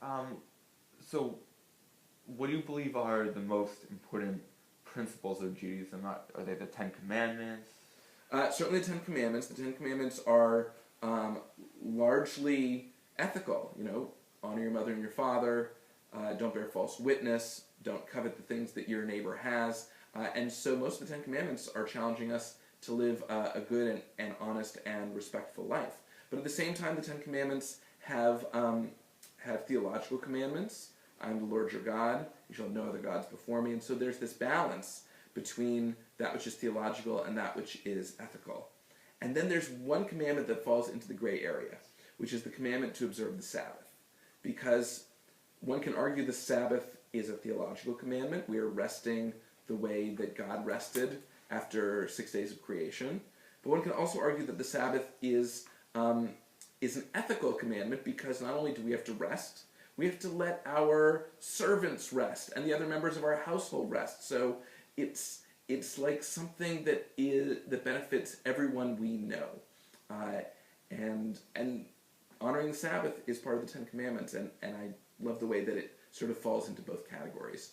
Um, so, what do you believe are the most important principles of Judaism? Are they the Ten Commandments? Certainly the Ten Commandments. The Ten Commandments are largely ethical. Honor your mother and your father, don't bear false witness, don't covet the things that your neighbor has. And so most of the Ten Commandments are challenging us to live a good and honest and respectful life. But at the same time, the Ten Commandments have theological commandments. I am the Lord your God. You shall have no other gods before me. And so there's this balance between that which is theological and that which is ethical. And then there's one commandment that falls into the gray area, which is the commandment to observe the Sabbath. Because one can argue the Sabbath is a theological commandment. We are resting the way that God rested after 6 days of creation. But one can also argue that the Sabbath is an ethical commandment, because not only do we have to rest, we have to let our servants rest and the other members of our household rest. So it's like something that benefits everyone we know, and honoring the Sabbath is part of the Ten Commandments, and I love the way that it sort of falls into both categories.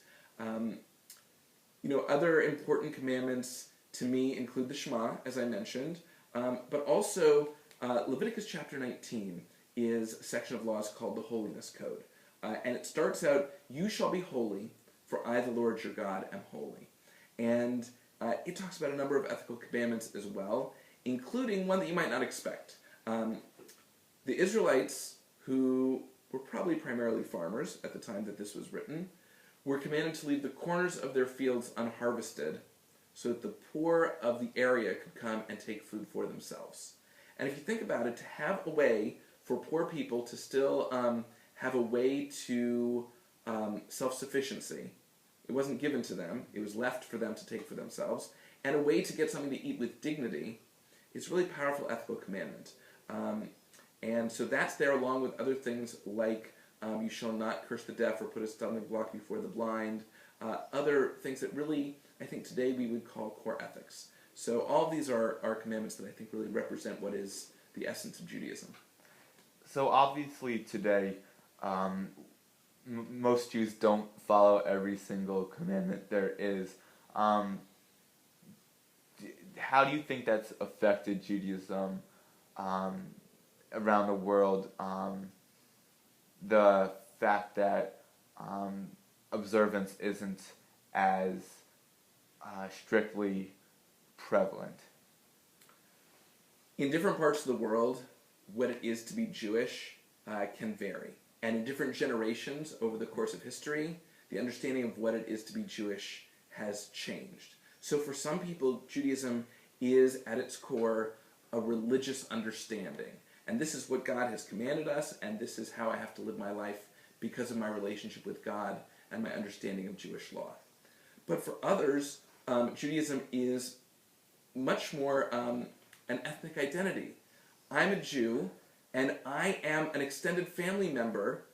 Other important commandments to me include the Shema, as I mentioned, but also Leviticus chapter 19 is a section of laws called the Holiness Code. And it starts out, "You shall be holy, for I, the Lord your God, am holy." And it talks about a number of ethical commandments as well, including one that you might not expect. The Israelites, who were probably primarily farmers at the time that this was written, were commanded to leave the corners of their fields unharvested so that the poor of the area could come and take food for themselves. And if you think about it, to have a way for poor people to still have a way to self-sufficiency. It wasn't given to them. It was left for them to take for themselves. And a way to get something to eat with dignity is a really powerful ethical commandment. And so that's there, along with other things like you shall not curse the deaf or put a stumbling block before the blind. Other things that really, I think today we would call core ethics. So all of these are commandments that I think really represent what is the essence of Judaism. So obviously today, most Jews don't follow every single commandment there is. How do you think that's affected Judaism around the world? The fact that observance isn't as strictly prevalent. In different parts of the world, what it is to be Jewish can vary. And in different generations over the course of history, the understanding of what it is to be Jewish has changed. So for some people, Judaism is at its core a religious understanding. And this is what God has commanded us, and this is how I have to live my life because of my relationship with God and my understanding of Jewish law. But for others, Judaism is much more an ethnic identity. I'm a Jew, and I am an extended family member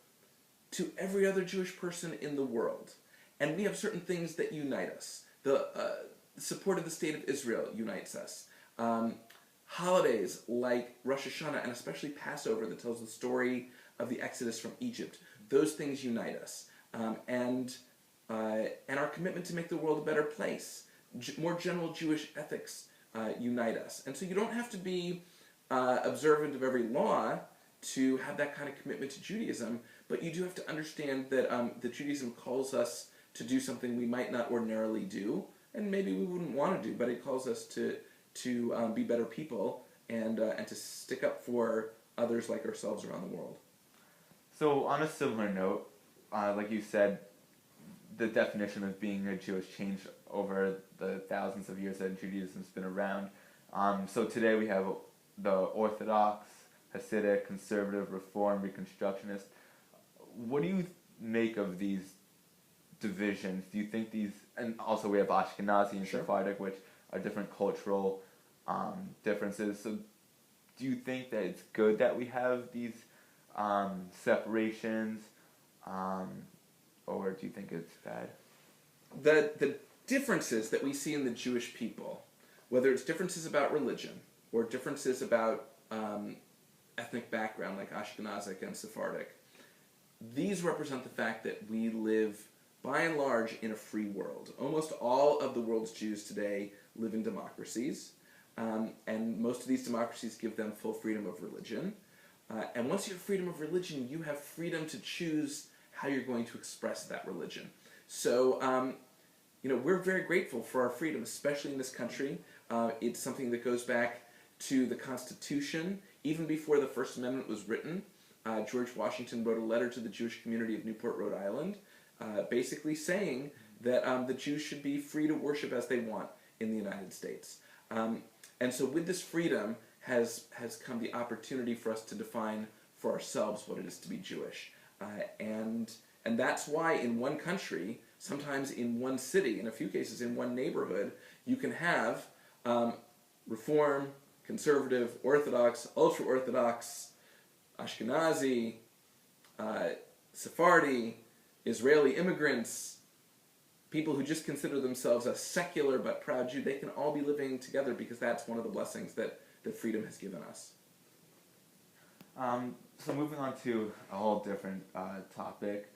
to every other Jewish person in the world. And we have certain things that unite us. The support of the state of Israel unites us. Holidays like Rosh Hashanah, and especially Passover, that tells the story of the Exodus from Egypt, those things unite us. And our commitment to make the world a better place. More general Jewish ethics unite us. And so you don't have to be observant of every law to have that kind of commitment to Judaism, but you do have to understand that that Judaism calls us to do something we might not ordinarily do, and maybe we wouldn't want to do, but it calls us to be better people and to stick up for others like ourselves around the world. So on a similar note, like you said, the definition of being a Jew has changed over the thousands of years that Judaism's been around. So today we have the Orthodox, Hasidic, Conservative, Reform, Reconstructionist. What do you make of these divisions? Do you think these, and also we have Ashkenazi and Sephardic, which are different cultural differences. So do you think that it's good that we have these separations, or do you think it's bad? The differences that we see in the Jewish people, whether it's differences about religion or differences about ethnic background like Ashkenazic and Sephardic, these represent the fact that we live, by and large, in a free world. Almost all of the world's Jews today live in democracies, and most of these democracies give them full freedom of religion. And once you have freedom of religion, you have freedom to choose how you're going to express that religion. So, we're very grateful for our freedom, especially in this country. It's something that goes back to the Constitution. Even before the First Amendment was written, George Washington wrote a letter to the Jewish community of Newport, Rhode Island, basically saying that the Jews should be free to worship as they want in the United States. And so with this freedom has come the opportunity for us to define for ourselves what it is to be Jewish. And that's why in one country, sometimes in one city, in a few cases in one neighborhood, you can have Reform, Conservative, Orthodox, Ultra-Orthodox, Ashkenazi, Sephardi, Israeli immigrants, people who just consider themselves a secular but proud Jew. They can all be living together because that's one of the blessings that freedom has given us. So moving on to a whole different topic,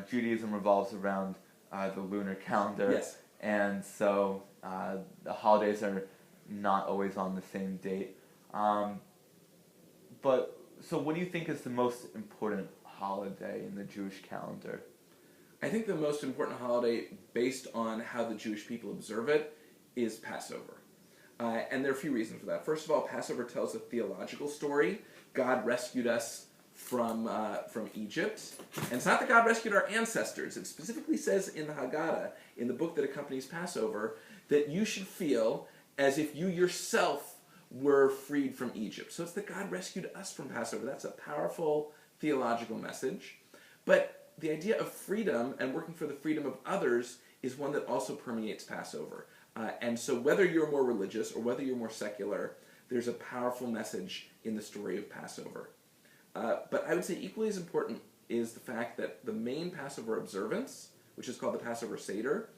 Judaism revolves around the lunar calendar. Yes. And so the holidays are not always on the same date. So what do you think is the most important holiday in the Jewish calendar? I think the most important holiday, based on how the Jewish people observe it, is Passover. And there are a few reasons for that. First of all, Passover tells a theological story. God rescued us from Egypt. And it's not that God rescued our ancestors. It specifically says in the Haggadah, in the book that accompanies Passover, that you should feel as if you yourself were freed from Egypt. So it's that God rescued us from Passover. That's a powerful theological message. But the idea of freedom and working for the freedom of others is one that also permeates Passover. And so whether you're more religious or whether you're more secular, there's a powerful message in the story of Passover. But I would say equally as important is the fact that the main Passover observance, which is called the Passover Seder,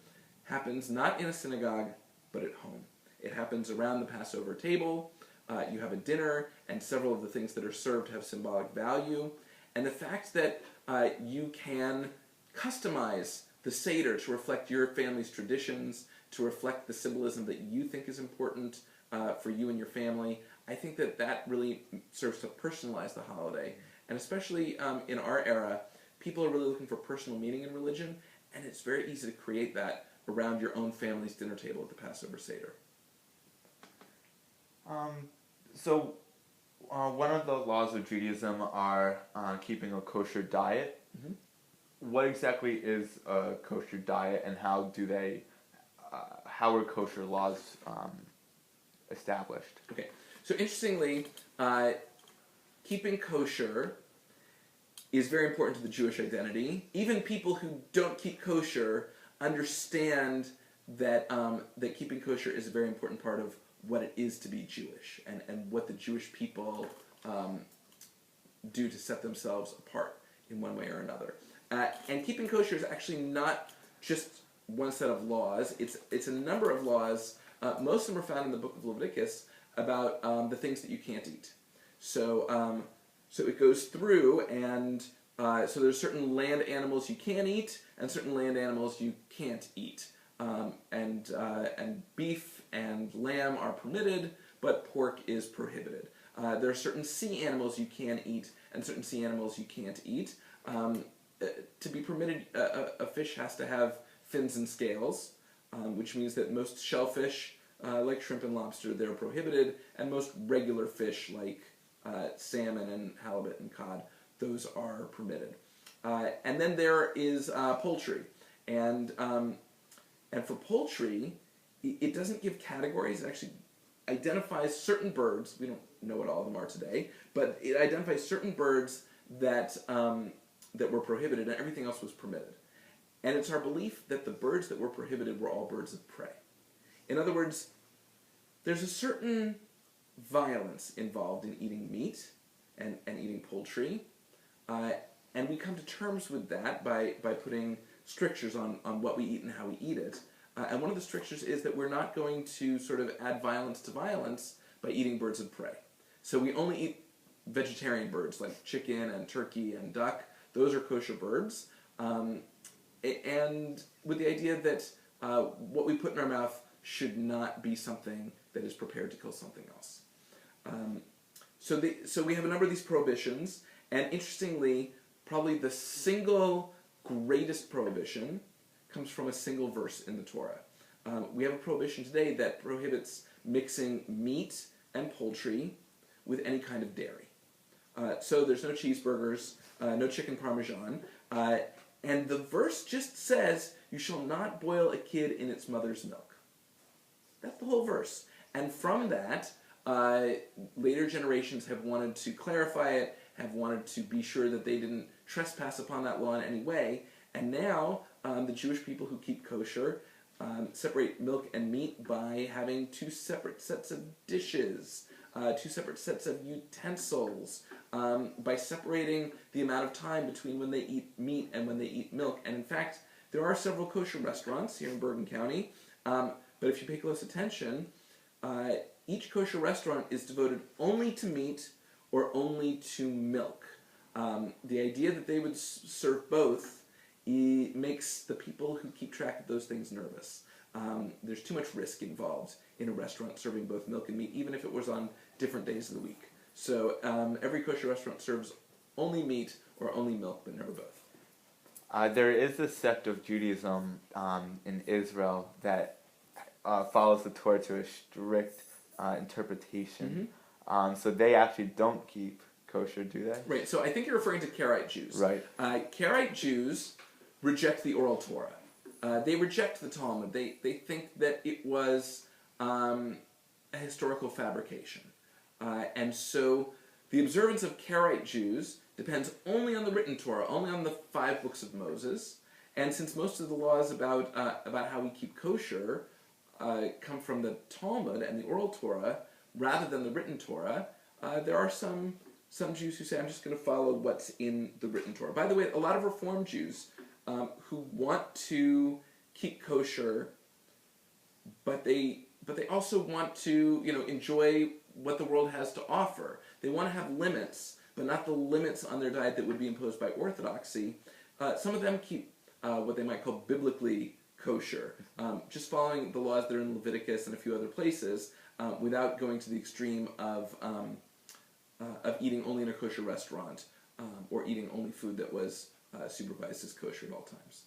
happens not in a synagogue, but at home. It happens around the Passover table. You have a dinner, and several of the things that are served have symbolic value. And the fact that you can customize the Seder to reflect your family's traditions, to reflect the symbolism that you think is important for you and your family, I think that really serves to personalize the holiday. And especially in our era, people are really looking for personal meaning in religion, and it's very easy to create that around your own family's dinner table at the Passover Seder. So one of the laws of Judaism are keeping a kosher diet. Mm-hmm. What exactly is a kosher diet, and how are kosher laws established? Okay, so interestingly, keeping kosher is very important to the Jewish identity. Even people who don't keep kosher understand that that keeping kosher is a very important part of what it is to be Jewish, and what the Jewish people do to set themselves apart in one way or another. And keeping kosher is actually not just one set of laws. It's a number of laws. Most of them are found in the book of Leviticus about the things that you can't eat. So it goes through, and so there's certain land animals you can eat and certain land animals you can't eat. And beef and lamb are permitted, but pork is prohibited. There are certain sea animals you can eat and certain sea animals you can't eat. To be permitted, a fish has to have fins and scales, which means that most shellfish, like shrimp and lobster, they're prohibited, and most regular fish, like salmon and halibut and cod, those are permitted. And then there is poultry, and for poultry, it doesn't give categories. It actually identifies certain birds. We don't know what all of them are today, but it identifies certain birds that were prohibited, and everything else was permitted. And it's our belief that the birds that were prohibited were all birds of prey. In other words, there's a certain violence involved in eating meat and eating poultry, and we come to terms with that by putting strictures on what we eat and how we eat it. And one of the strictures is that we're not going to sort of add violence to violence by eating birds of prey. So we only eat vegetarian birds like chicken and turkey and duck, those are kosher birds. And with the idea that what we put in our mouth should not be something that is prepared to kill something else. So we have a number of these prohibitions, and interestingly, probably the single greatest prohibition comes from a single verse in the Torah. We have a prohibition today that prohibits mixing meat and poultry with any kind of dairy. So there's no cheeseburgers, no chicken parmesan, and the verse just says, you shall not boil a kid in its mother's milk. That's the whole verse. And from that, later generations have wanted to clarify it, have wanted to be sure that they didn't trespass upon that law in any way, and now the Jewish people who keep kosher separate milk and meat by having two separate sets of dishes, two separate sets of utensils, by separating the amount of time between when they eat meat and when they eat milk. And in fact, there are several kosher restaurants here in Bergen County, but if you pay close attention, each kosher restaurant is devoted only to meat or only to milk. The idea that they would serve both makes the people who keep track of those things nervous. There's too much risk involved in a restaurant serving both milk and meat, even if it was on different days of the week. So every kosher restaurant serves only meat or only milk, but never both. There is a sect of Judaism in Israel that follows the Torah to a strict interpretation. Mm-hmm. So they actually don't keep kosher, do they? Right, so I think you're referring to Karaite Jews. Right. Karaite Jews reject the oral Torah. They reject the Talmud. They think that it was a historical fabrication. And so the observance of Karaite Jews depends only on the written Torah, only on the 5 books of Moses. And since most of the laws about how we keep kosher come from the Talmud and the oral Torah rather than the written Torah, there are some Jews who say, I'm just going to follow what's in the written Torah. By the way, a lot of Reform Jews who want to keep kosher, but they also want to enjoy what the world has to offer. They want to have limits, but not the limits on their diet that would be imposed by orthodoxy. Some of them keep what they might call biblically kosher, just following the laws that are in Leviticus and a few other places, without going to the extreme of eating only in a kosher restaurant or eating only food that was supervised as kosher at all times.